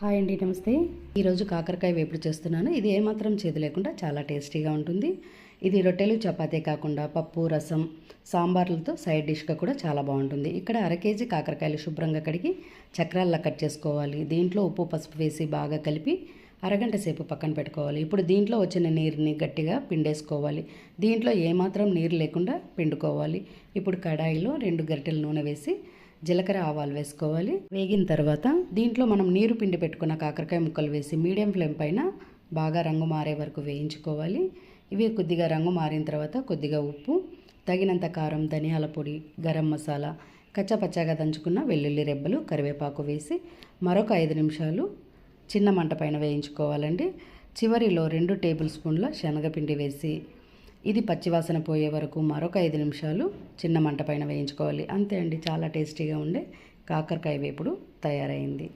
Hi అండి, నమస్తే. ఈరోజు కాకరకాయ వేపుడు చేస్తున్నాను. ఇది ఏమాత్రం చేదు లేకుండా చాలా టేస్టీగా ఉంటుంది. ఇది రొట్టెలు, చపాతీ కాకుండా పప్పు, రసం, సాంబార్లతో సైడ్ డిష్గా కూడా చాలా బాగుంటుంది. ఇక్కడ 1/2 కేజీ కాకరకాయలు శుభ్రంగా కడిగి చక్రాల్లా కట్ చేసుకోవాలి. దీంట్లో ఉప్పు, పసుపు వేసి బాగా కలిపి అరగంట సేపు పక్కన పెట్టుకోవాలి. ఇప్పుడు దీంట్లో వచ్చిన నీరుని గట్టిగా పిండేసుకోవాలి. దీంట్లో ఏమాత్రం నీరు లేకుండా పిండుకోవాలి. ఇప్పుడు కడాయిలో 2 గరిటెల నూనె వేసి జీలకర్ర, ఆవాలు వేసుకోవాలి. వేగిన తర్వాత దీంట్లో మనం నీరు పిండి పెట్టుకున్న కాకరకాయ ముక్కలు వేసి మీడియం ఫ్లేమ్ పైన బాగా రంగు మారే వరకు వేయించుకోవాలి. ఇవి కొద్దిగా రంగు మారిన తర్వాత కొద్దిగా ఉప్పు, తగినంత కారం, ధనియాల పొడి, గరం మసాలా, కచ్చపచ్చగా దంచుకున్న వెల్లుల్లి రెబ్బలు, కరివేపాకు వేసి మరొక 5 నిమిషాలు చిన్న మంట పైన వేయించుకోవాలండి. చివరిలో 2 టేబుల్ స్పూన్ల శనగపిండి వేసి ఇది పచ్చివాసన పోయే వరకు మరొక 5 నిమిషాలు చిన్న మంట పైన వేయించుకోవాలి. అంతే అండి, చాలా టేస్టీగా ఉండే కాకరకాయ వేపుడు తయారైంది.